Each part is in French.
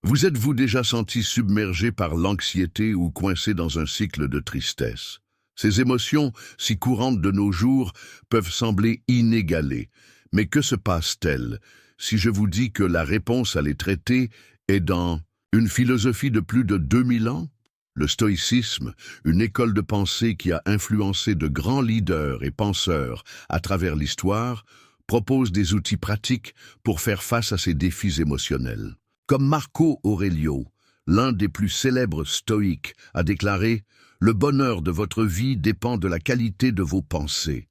Vous êtes-vous déjà senti submergé par l'anxiété ou coincé dans un cycle de tristesse? Ces émotions, si courantes de nos jours, peuvent sembler inégalées. Mais que se passe-t-il si je vous dis que la réponse à les traiter est dans une philosophie de plus de 2000 ans? Le stoïcisme, une école de pensée qui a influencé de grands leaders et penseurs à travers l'histoire, propose des outils pratiques pour faire face à ces défis émotionnels. Comme Marco Aurelio, l'un des plus célèbres stoïques, a déclaré « Le bonheur de votre vie dépend de la qualité de vos pensées ».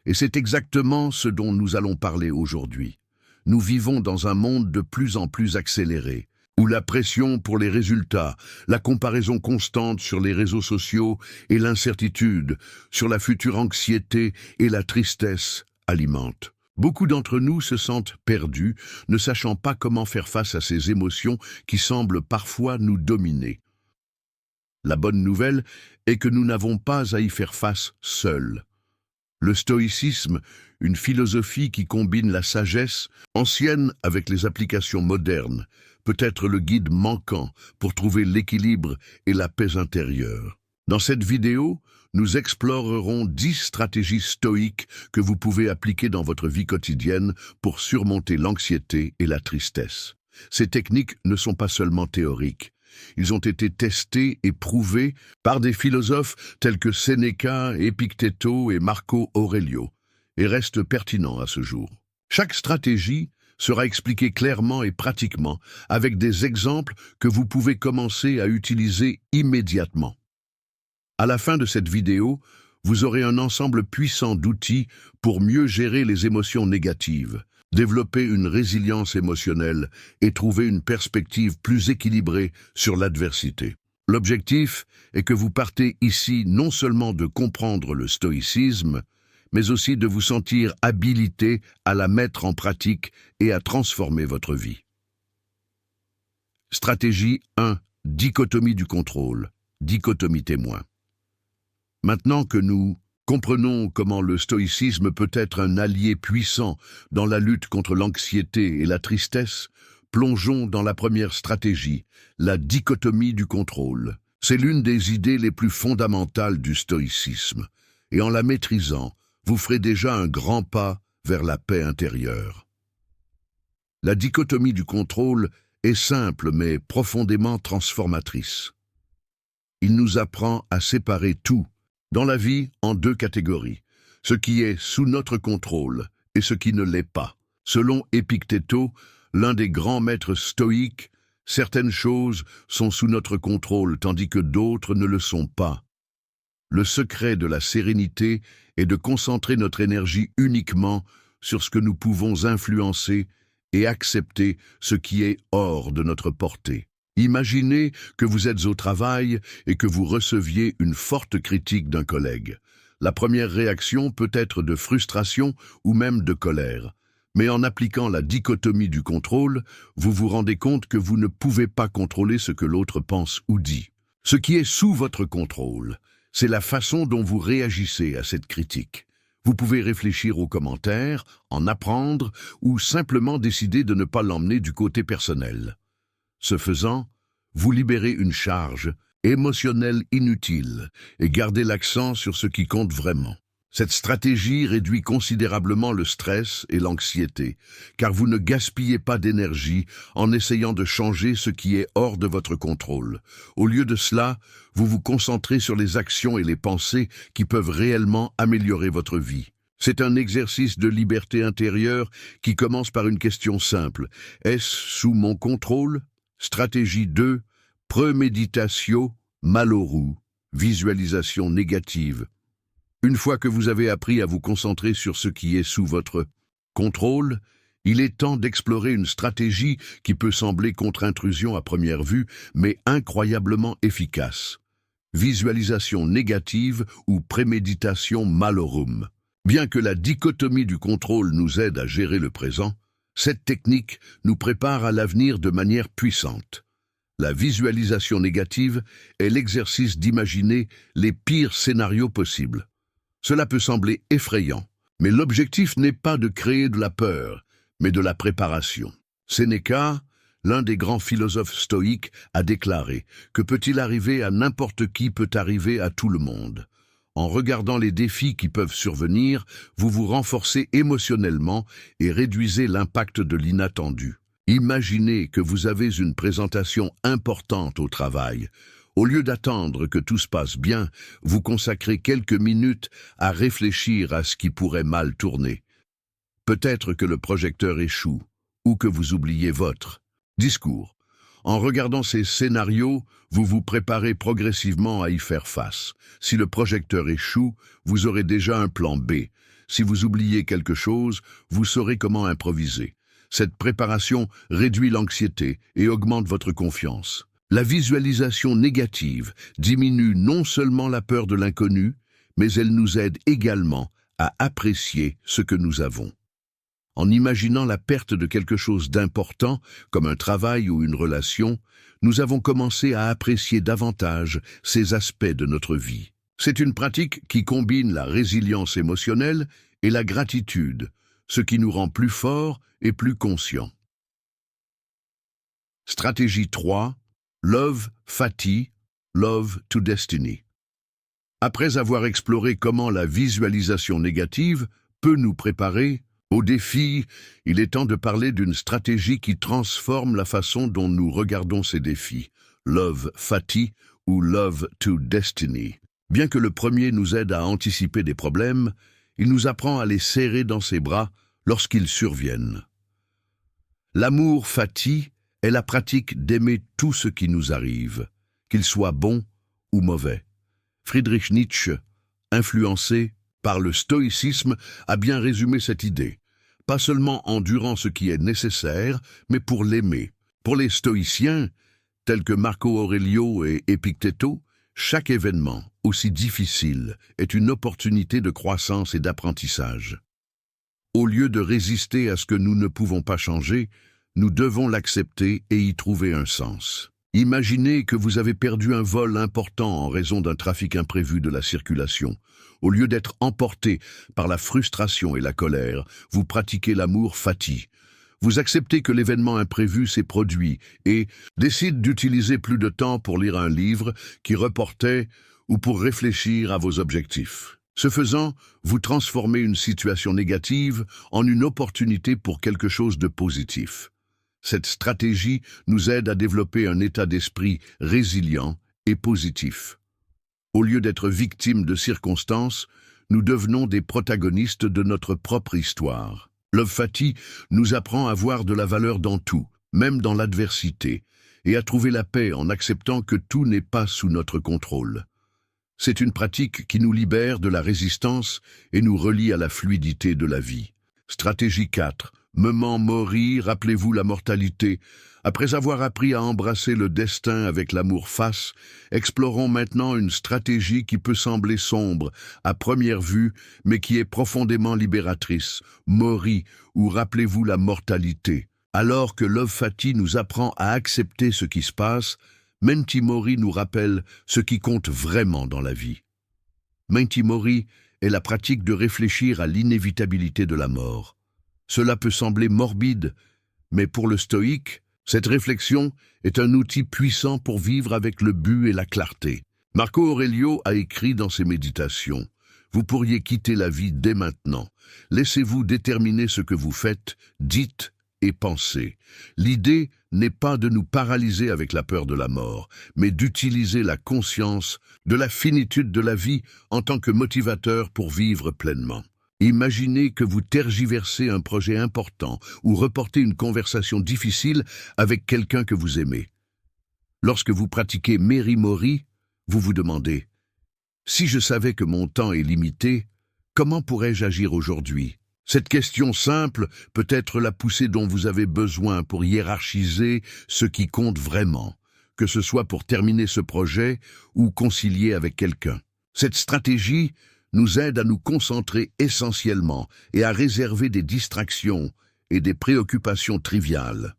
Et c'est exactement ce dont nous allons parler aujourd'hui. Nous vivons dans un monde de plus en plus accéléré, où la pression pour les résultats, la comparaison constante sur les réseaux sociaux et l'incertitude sur la future anxiété et la tristesse alimentent. Beaucoup d'entre nous se sentent perdus, ne sachant pas comment faire face à ces émotions qui semblent parfois nous dominer. La bonne nouvelle est que nous n'avons pas à y faire face seuls. Le stoïcisme, une philosophie qui combine la sagesse ancienne avec les applications modernes, peut être le guide manquant pour trouver l'équilibre et la paix intérieure. Dans cette vidéo, nous explorerons 10 stratégies stoïques que vous pouvez appliquer dans votre vie quotidienne pour surmonter l'anxiété et la tristesse. Ces techniques ne sont pas seulement théoriques. Ils ont été testés et prouvés par des philosophes tels que Sénéca, Épictéto et Marco Aurelio, et restent pertinents à ce jour. Chaque stratégie sera expliquée clairement et pratiquement, avec des exemples que vous pouvez commencer à utiliser immédiatement. À la fin de cette vidéo, vous aurez un ensemble puissant d'outils pour mieux gérer les émotions négatives, développer une résilience émotionnelle et trouver une perspective plus équilibrée sur l'adversité. L'objectif est que vous partez ici non seulement de comprendre le stoïcisme, mais aussi de vous sentir habilité à la mettre en pratique et à transformer votre vie. Stratégie 1. Dichotomie du contrôle. Dichotomie témoin. Maintenant que nous comprenons comment le stoïcisme peut être un allié puissant dans la lutte contre l'anxiété et la tristesse, plongeons dans la première stratégie, la dichotomie du contrôle. C'est l'une des idées les plus fondamentales du stoïcisme, et en la maîtrisant, vous ferez déjà un grand pas vers la paix intérieure. La dichotomie du contrôle est simple mais profondément transformatrice. Il nous apprend à séparer tout dans la vie en 2 catégories, ce qui est sous notre contrôle et ce qui ne l'est pas. Selon Épictéto, l'un des grands maîtres stoïques, certaines choses sont sous notre contrôle tandis que d'autres ne le sont pas. Le secret de la sérénité est de concentrer notre énergie uniquement sur ce que nous pouvons influencer et accepter ce qui est hors de notre portée. Imaginez que vous êtes au travail et que vous receviez une forte critique d'un collègue. La première réaction peut être de frustration ou même de colère. Mais en appliquant la dichotomie du contrôle, vous vous rendez compte que vous ne pouvez pas contrôler ce que l'autre pense ou dit. Ce qui est sous votre contrôle, c'est la façon dont vous réagissez à cette critique. Vous pouvez réfléchir aux commentaires, en apprendre ou simplement décider de ne pas l'emmener du côté personnel. Ce faisant, vous libérez une charge émotionnelle inutile et gardez l'accent sur ce qui compte vraiment. Cette stratégie réduit considérablement le stress et l'anxiété, car vous ne gaspillez pas d'énergie en essayant de changer ce qui est hors de votre contrôle. Au lieu de cela, vous vous concentrez sur les actions et les pensées qui peuvent réellement améliorer votre vie. C'est un exercice de liberté intérieure qui commence par une question simple. Est-ce sous mon contrôle? Stratégie 2. Premeditatio malorum. Visualisation négative. Une fois que vous avez appris à vous concentrer sur ce qui est sous votre contrôle, il est temps d'explorer une stratégie qui peut sembler contre-intrusion à première vue, mais incroyablement efficace. Visualisation négative ou préméditation malorum. Bien que la dichotomie du contrôle nous aide à gérer le présent, cette technique nous prépare à l'avenir de manière puissante. La visualisation négative est l'exercice d'imaginer les pires scénarios possibles. Cela peut sembler effrayant, mais l'objectif n'est pas de créer de la peur, mais de la préparation. Sénéca, l'un des grands philosophes stoïques, a déclaré « Que peut-il arriver à n'importe qui peut arriver à tout le monde ». En regardant les défis qui peuvent survenir, vous vous renforcez émotionnellement et réduisez l'impact de l'inattendu. Imaginez que vous avez une présentation importante au travail. Au lieu d'attendre que tout se passe bien, vous consacrez quelques minutes à réfléchir à ce qui pourrait mal tourner. Peut-être que le projecteur échoue, ou que vous oubliez votre discours. En regardant ces scénarios, vous vous préparez progressivement à y faire face. Si le projecteur échoue, vous aurez déjà un plan B. Si vous oubliez quelque chose, vous saurez comment improviser. Cette préparation réduit l'anxiété et augmente votre confiance. La visualisation négative diminue non seulement la peur de l'inconnu, mais elle nous aide également à apprécier ce que nous avons. En imaginant la perte de quelque chose d'important, comme un travail ou une relation, nous avons commencé à apprécier davantage ces aspects de notre vie. C'est une pratique qui combine la résilience émotionnelle et la gratitude, ce qui nous rend plus forts et plus conscients. Stratégie 3. Love Fati, Love to Destiny. Après avoir exploré comment la visualisation négative peut nous préparer au défi, il est temps de parler d'une stratégie qui transforme la façon dont nous regardons ces défis, Love Fati ou Love to Destiny. Bien que le premier nous aide à anticiper des problèmes, il nous apprend à les serrer dans ses bras lorsqu'ils surviennent. L'amour Fati est la pratique d'aimer tout ce qui nous arrive, qu'il soit bon ou mauvais. Friedrich Nietzsche, influencé par le stoïcisme, a bien résumé cette idée. Pas seulement endurant ce qui est nécessaire, mais pour l'aimer. Pour les stoïciens, tels que Marco Aurelio et Épictéto, chaque événement, aussi difficile, est une opportunité de croissance et d'apprentissage. Au lieu de résister à ce que nous ne pouvons pas changer, nous devons l'accepter et y trouver un sens. Imaginez que vous avez perdu un vol important en raison d'un trafic imprévu de la circulation. Au lieu d'être emporté par la frustration et la colère, vous pratiquez l'amour Fati. Vous acceptez que l'événement imprévu s'est produit et décidez d'utiliser plus de temps pour lire un livre qui reportait ou pour réfléchir à vos objectifs. Ce faisant, vous transformez une situation négative en une opportunité pour quelque chose de positif. Cette stratégie nous aide à développer un état d'esprit résilient et positif. Au lieu d'être victimes de circonstances, nous devenons des protagonistes de notre propre histoire. Love Fati nous apprend à voir de la valeur dans tout, même dans l'adversité, et à trouver la paix en acceptant que tout n'est pas sous notre contrôle. C'est une pratique qui nous libère de la résistance et nous relie à la fluidité de la vie. Stratégie 4. Memento mori, rappelez-vous la mortalité. Après avoir appris à embrasser le destin avec l'amour face, explorons maintenant une stratégie qui peut sembler sombre à première vue, mais qui est profondément libératrice. Mori, ou rappelez-vous la mortalité. Alors que Love Fati nous apprend à accepter ce qui se passe, Memento mori nous rappelle ce qui compte vraiment dans la vie. Memento mori est la pratique de réfléchir à l'inévitabilité de la mort. Cela peut sembler morbide, mais pour le stoïque, cette réflexion est un outil puissant pour vivre avec le but et la clarté. Marco Aurelio a écrit dans ses méditations « Vous pourriez quitter la vie dès maintenant. Laissez-vous déterminer ce que vous faites, dites et pensez. L'idée n'est pas de nous paralyser avec la peur de la mort, mais d'utiliser la conscience de la finitude de la vie en tant que motivateur pour vivre pleinement. Imaginez que vous tergiversez un projet important ou reportez une conversation difficile avec quelqu'un que vous aimez. Lorsque vous pratiquez Memento mori, vous vous demandez « Si je savais que mon temps est limité, comment pourrais-je agir aujourd'hui ?» Cette question simple peut être la poussée dont vous avez besoin pour hiérarchiser ce qui compte vraiment, que ce soit pour terminer ce projet ou concilier avec quelqu'un. Cette stratégie nous aide à nous concentrer essentiellement et à réserver des distractions et des préoccupations triviales.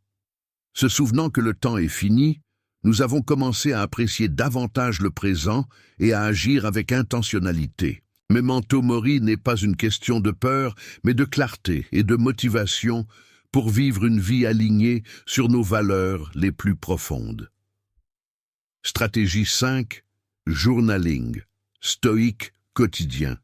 Se souvenant que le temps est fini, nous avons commencé à apprécier davantage le présent et à agir avec intentionnalité. Memento mori n'est pas une question de peur, mais de clarté et de motivation pour vivre une vie alignée sur nos valeurs les plus profondes. Stratégie 5. Journaling. Stoïque quotidien.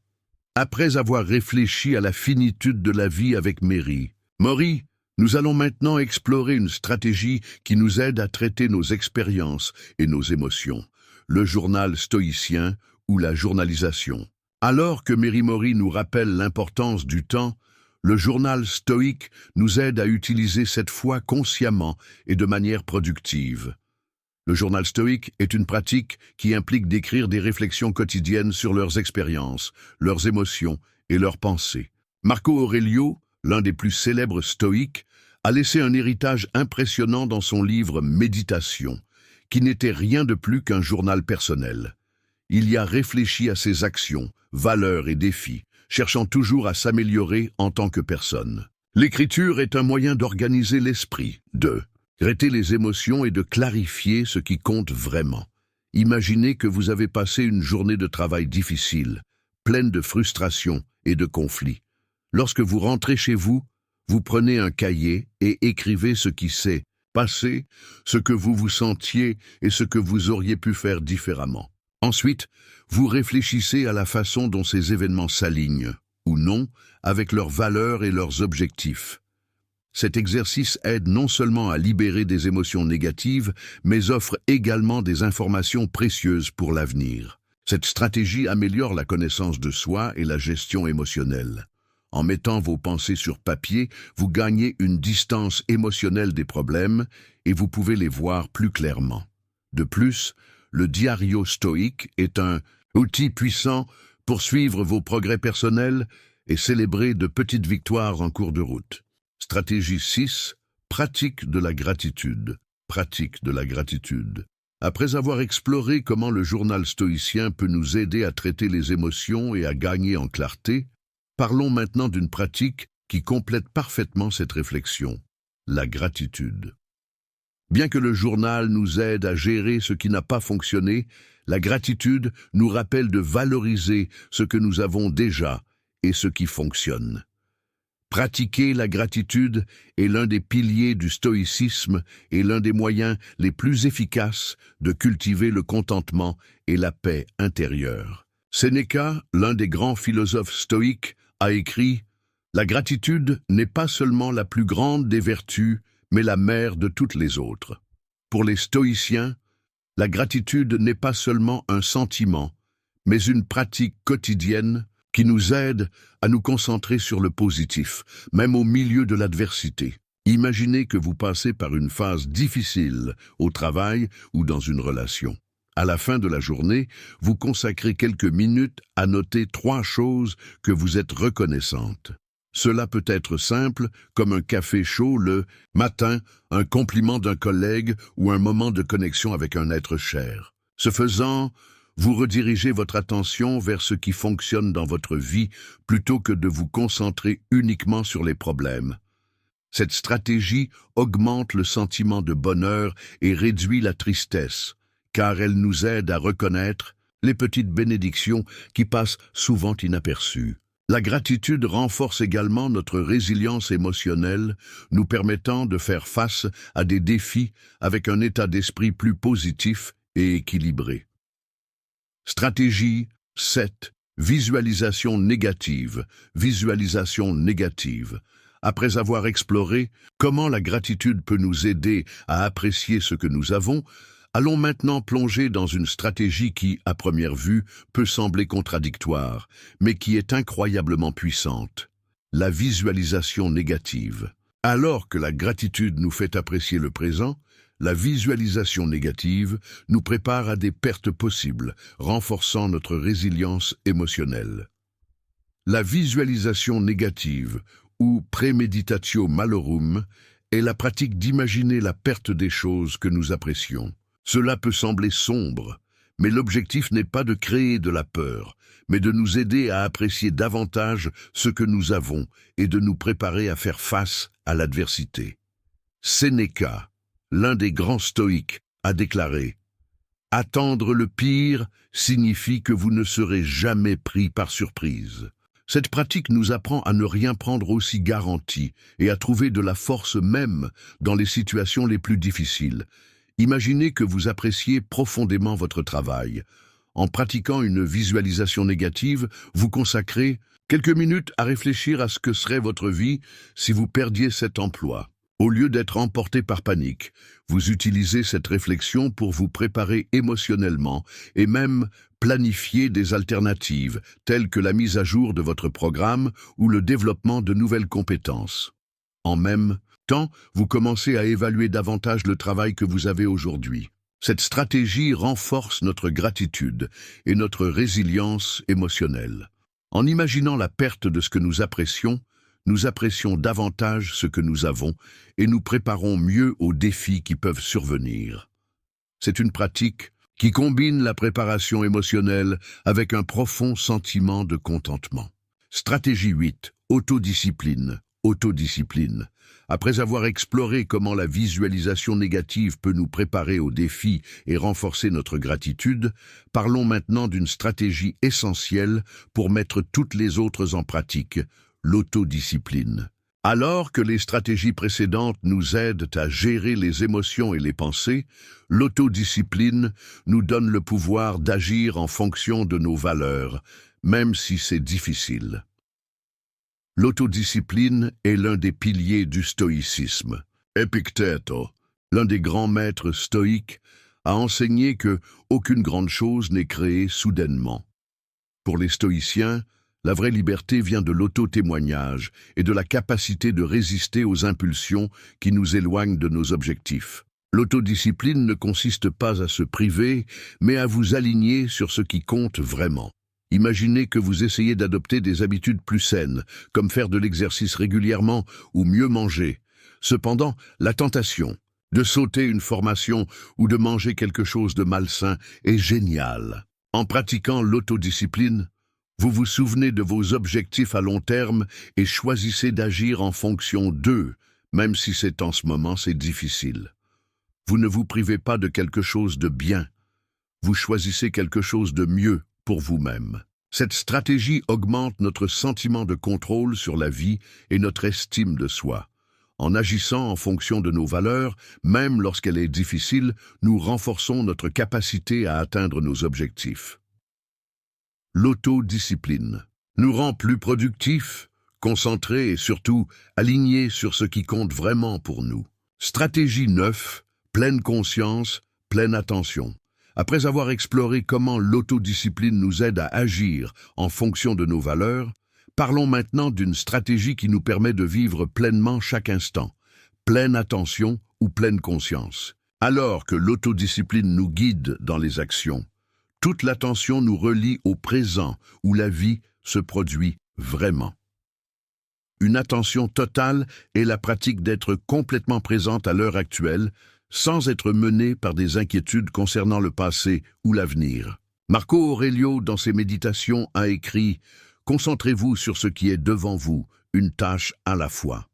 Après avoir réfléchi à la finitude de la vie avec Mori, nous allons maintenant explorer une stratégie qui nous aide à traiter nos expériences et nos émotions, le journal stoïcien ou la journalisation. Alors que Mori nous rappelle l'importance du temps, le journal stoïque nous aide à utiliser cette foi consciemment et de manière productive. Le journal stoïque est une pratique qui implique d'écrire des réflexions quotidiennes sur leurs expériences, leurs émotions et leurs pensées. Marco Aurelio, l'un des plus célèbres stoïques, a laissé un héritage impressionnant dans son livre Méditation, qui n'était rien de plus qu'un journal personnel. Il y a réfléchi à ses actions, valeurs et défis, cherchant toujours à s'améliorer en tant que personne. L'écriture est un moyen d'organiser l'esprit, de traiter les émotions et de clarifier ce qui compte vraiment. Imaginez que vous avez passé une journée de travail difficile, pleine de frustration et de conflits. Lorsque vous rentrez chez vous, vous prenez un cahier et écrivez ce qui s'est passé, ce que vous vous sentiez et ce que vous auriez pu faire différemment. Ensuite, vous réfléchissez à la façon dont ces événements s'alignent, ou non, avec leurs valeurs et leurs objectifs. Cet exercice aide non seulement à libérer des émotions négatives, mais offre également des informations précieuses pour l'avenir. Cette stratégie améliore la connaissance de soi et la gestion émotionnelle. En mettant vos pensées sur papier, vous gagnez une distance émotionnelle des problèmes et vous pouvez les voir plus clairement. De plus, le diario stoïque est un outil puissant pour suivre vos progrès personnels et célébrer de petites victoires en cours de route. Stratégie 6. Pratique de la gratitude. Pratique de la gratitude. Après avoir exploré comment le journal stoïcien peut nous aider à traiter les émotions et à gagner en clarté, parlons maintenant d'une pratique qui complète parfaitement cette réflexion, la gratitude. Bien que le journal nous aide à gérer ce qui n'a pas fonctionné, la gratitude nous rappelle de valoriser ce que nous avons déjà et ce qui fonctionne. Pratiquer la gratitude est l'un des piliers du stoïcisme et l'un des moyens les plus efficaces de cultiver le contentement et la paix intérieure. Sénéca, l'un des grands philosophes stoïques, a écrit « La gratitude n'est pas seulement la plus grande des vertus, mais la mère de toutes les autres. » Pour les stoïciens, la gratitude n'est pas seulement un sentiment, mais une pratique quotidienne qui nous aide à nous concentrer sur le positif, même au milieu de l'adversité. Imaginez que vous passez par une phase difficile au travail ou dans une relation. À la fin de la journée, vous consacrez quelques minutes à noter 3 choses que vous êtes reconnaissante. Cela peut être simple, comme un café chaud le matin, un compliment d'un collègue ou un moment de connexion avec un être cher. Ce faisant, vous redirigez votre attention vers ce qui fonctionne dans votre vie plutôt que de vous concentrer uniquement sur les problèmes. Cette stratégie augmente le sentiment de bonheur et réduit la tristesse, car elle nous aide à reconnaître les petites bénédictions qui passent souvent inaperçues. La gratitude renforce également notre résilience émotionnelle, nous permettant de faire face à des défis avec un état d'esprit plus positif et équilibré. Stratégie 7. Visualisation négative. Visualisation négative. Après avoir exploré comment la gratitude peut nous aider à apprécier ce que nous avons, allons maintenant plonger dans une stratégie qui, à première vue, peut sembler contradictoire, mais qui est incroyablement puissante. La visualisation négative. Alors que la gratitude nous fait apprécier le présent, la visualisation négative nous prépare à des pertes possibles, renforçant notre résilience émotionnelle. La visualisation négative, ou premeditatio malorum, est la pratique d'imaginer la perte des choses que nous apprécions. Cela peut sembler sombre, mais l'objectif n'est pas de créer de la peur, mais de nous aider à apprécier davantage ce que nous avons et de nous préparer à faire face à l'adversité. Sénéca, l'un des grands stoïques, a déclaré « Attendre le pire signifie que vous ne serez jamais pris par surprise. Cette pratique nous apprend à ne rien prendre aussi garanti et à trouver de la force même dans les situations les plus difficiles. Imaginez que vous appréciez profondément votre travail. En pratiquant une visualisation négative, vous consacrez quelques minutes à réfléchir à ce que serait votre vie si vous perdiez cet emploi. Au lieu d'être emporté par panique, vous utilisez cette réflexion pour vous préparer émotionnellement et même planifier des alternatives, telles que la mise à jour de votre programme ou le développement de nouvelles compétences. En même temps, vous commencez à évaluer davantage le travail que vous avez aujourd'hui. Cette stratégie renforce notre gratitude et notre résilience émotionnelle. En imaginant la perte de ce que nous apprécions davantage ce que nous avons et nous préparons mieux aux défis qui peuvent survenir. C'est une pratique qui combine la préparation émotionnelle avec un profond sentiment de contentement. Stratégie 8. Autodiscipline. Autodiscipline. Après avoir exploré comment la visualisation négative peut nous préparer aux défis et renforcer notre gratitude, parlons maintenant d'une stratégie essentielle pour mettre toutes les autres en pratique, l'autodiscipline. Alors que les stratégies précédentes nous aident à gérer les émotions et les pensées, l'autodiscipline nous donne le pouvoir d'agir en fonction de nos valeurs, même si c'est difficile. L'autodiscipline est l'un des piliers du stoïcisme. Épictète, l'un des grands maîtres stoïques, a enseigné que aucune grande chose n'est créée soudainement. Pour les stoïciens, la vraie liberté vient de l'auto-témoignage et de la capacité de résister aux impulsions qui nous éloignent de nos objectifs. L'autodiscipline ne consiste pas à se priver, mais à vous aligner sur ce qui compte vraiment. Imaginez que vous essayez d'adopter des habitudes plus saines, comme faire de l'exercice régulièrement ou mieux manger. Cependant, la tentation de sauter une formation ou de manger quelque chose de malsain est géniale. En pratiquant l'autodiscipline, vous vous souvenez de vos objectifs à long terme et choisissez d'agir en fonction d'eux, même si en ce moment c'est difficile. Vous ne vous privez pas de quelque chose de bien, vous choisissez quelque chose de mieux pour vous-même. Cette stratégie augmente notre sentiment de contrôle sur la vie et notre estime de soi. En agissant en fonction de nos valeurs, même lorsqu'elle est difficile, nous renforçons notre capacité à atteindre nos objectifs. L'autodiscipline nous rend plus productifs, concentrés et surtout alignés sur ce qui compte vraiment pour nous. Stratégie 9, pleine conscience, pleine attention. Après avoir exploré comment l'autodiscipline nous aide à agir en fonction de nos valeurs, parlons maintenant d'une stratégie qui nous permet de vivre pleinement chaque instant, pleine attention ou pleine conscience. Alors que l'autodiscipline nous guide dans les actions, toute l'attention nous relie au présent où la vie se produit vraiment. Une attention totale est la pratique d'être complètement présente à l'heure actuelle, sans être mené par des inquiétudes concernant le passé ou l'avenir. Marco Aurelio, dans ses méditations, a écrit « Concentrez-vous sur ce qui est devant vous, une tâche à la fois ».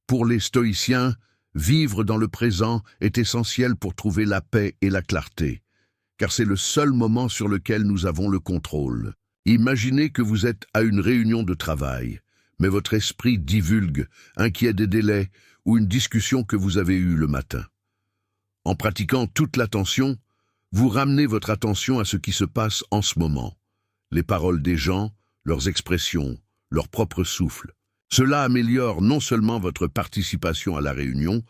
Pour les stoïciens, vivre dans le présent est essentiel pour trouver la paix et la clarté, car c'est le seul moment sur lequel nous avons le contrôle. Imaginez que vous êtes à une réunion de travail, mais votre esprit divulgue, inquiet des délais, ou une discussion que vous avez eue le matin. En pratiquant toute l'attention, vous ramenez votre attention à ce qui se passe en ce moment, les paroles des gens, leurs expressions, leur propre souffle. Cela améliore non seulement votre participation à la réunion,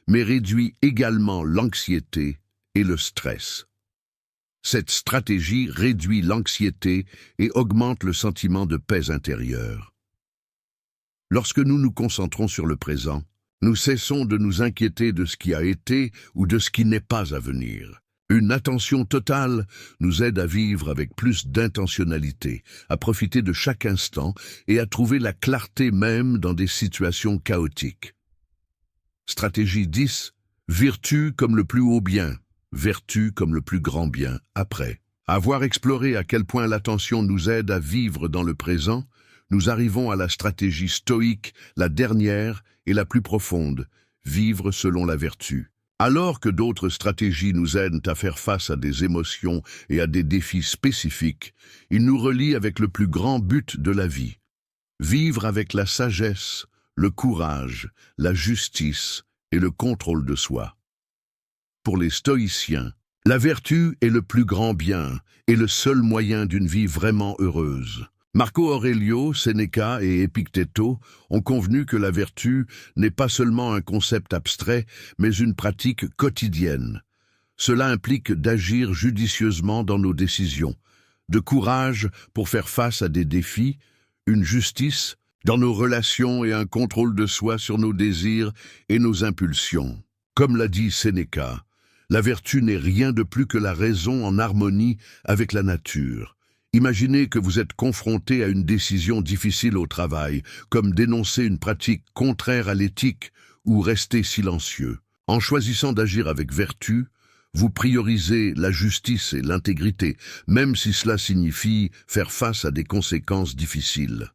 mais réduit également l'anxiété et le stress. Cette stratégie réduit l'anxiété et augmente le sentiment de paix intérieure. Lorsque nous nous concentrons sur le présent, nous cessons de nous inquiéter de ce qui a été ou de ce qui n'est pas à venir. Une attention totale nous aide à vivre avec plus d'intentionnalité, à profiter de chaque instant et à trouver la clarté même dans des situations chaotiques. Stratégie 10. Vertu comme le plus haut bien, vertu comme le plus grand bien. Après avoir exploré à quel point l'attention nous aide à vivre dans le présent, nous arrivons à la stratégie stoïque, la dernière et la plus profonde, vivre selon la vertu. Alors que d'autres stratégies nous aident à faire face à des émotions et à des défis spécifiques, ils nous relient avec le plus grand but de la vie. Vivre avec la sagesse, le courage, la justice et le contrôle de soi. Pour les stoïciens, la vertu est le plus grand bien et le seul moyen d'une vie vraiment heureuse. Marco Aurelio, Sénéca et Épictéto ont convenu que la vertu n'est pas seulement un concept abstrait, mais une pratique quotidienne. Cela implique d'agir judicieusement dans nos décisions, de courage pour faire face à des défis, une justice dans nos relations et un contrôle de soi sur nos désirs et nos impulsions. Comme l'a dit Sénéca, la vertu n'est rien de plus que la raison en harmonie avec la nature. Imaginez que vous êtes confronté à une décision difficile au travail, comme dénoncer une pratique contraire à l'éthique ou rester silencieux. En choisissant d'agir avec vertu, vous priorisez la justice et l'intégrité, même si cela signifie faire face à des conséquences difficiles.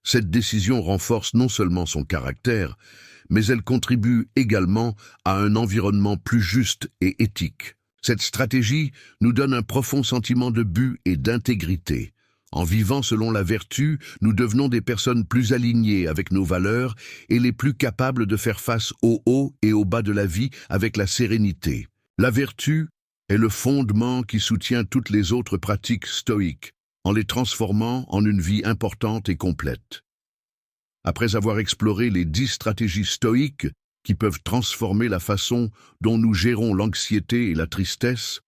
Cette décision renforce non seulement son caractère, mais elle contribue également à un environnement plus juste et éthique. Cette stratégie nous donne un profond sentiment de but et d'intégrité. En vivant selon la vertu, nous devenons des personnes plus alignées avec nos valeurs et les plus capables de faire face aux hauts et aux bas de la vie avec la sérénité. La vertu est le fondement qui soutient toutes les autres pratiques stoïques, en les transformant en une vie importante et complète. Après avoir exploré les 10 stratégies stoïques qui peuvent transformer la façon dont nous gérons l'anxiété et la tristesse,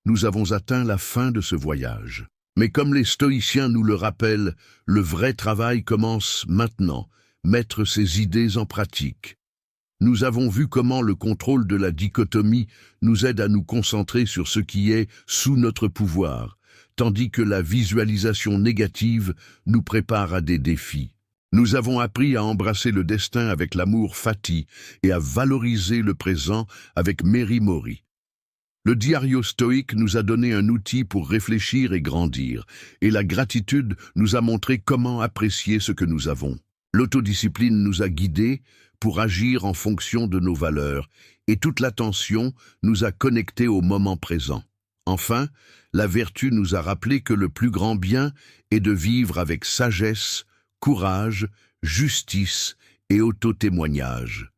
nous avons atteint la fin de ce voyage. Mais comme les stoïciens nous le rappellent, le vrai travail commence maintenant, mettre ces idées en pratique. Nous avons vu comment le contrôle de la dichotomie nous aide à nous concentrer sur ce qui est sous notre pouvoir, tandis que la visualisation négative nous prépare à des défis. Nous avons appris à embrasser le destin avec l'amour fati et à valoriser le présent avec Mary Mori. Le diario stoïque nous a donné un outil pour réfléchir et grandir, et la gratitude nous a montré comment apprécier ce que nous avons. L'autodiscipline nous a guidés pour agir en fonction de nos valeurs, et toute l'attention nous a connectés au moment présent. Enfin, la vertu nous a rappelé que le plus grand bien est de vivre avec sagesse, courage, justice et auto-témoignage.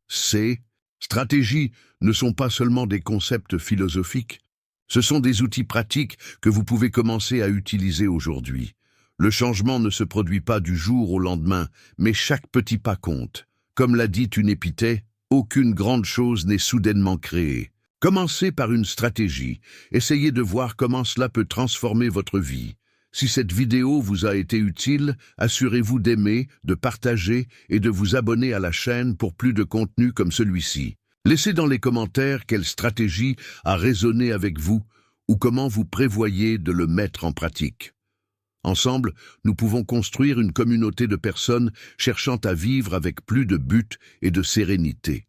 Ces stratégies ne sont pas seulement des concepts philosophiques, ce sont des outils pratiques que vous pouvez commencer à utiliser aujourd'hui. Le changement ne se produit pas du jour au lendemain, mais chaque petit pas compte. Comme l'a dit une épithète, aucune grande chose n'est soudainement créée. Commencez par une stratégie, essayez de voir comment cela peut transformer votre vie. Si cette vidéo vous a été utile, assurez-vous d'aimer, de partager et de vous abonner à la chaîne pour plus de contenu comme celui-ci. Laissez dans les commentaires quelle stratégie a résonné avec vous ou comment vous prévoyez de le mettre en pratique. Ensemble, nous pouvons construire une communauté de personnes cherchant à vivre avec plus de but et de sérénité.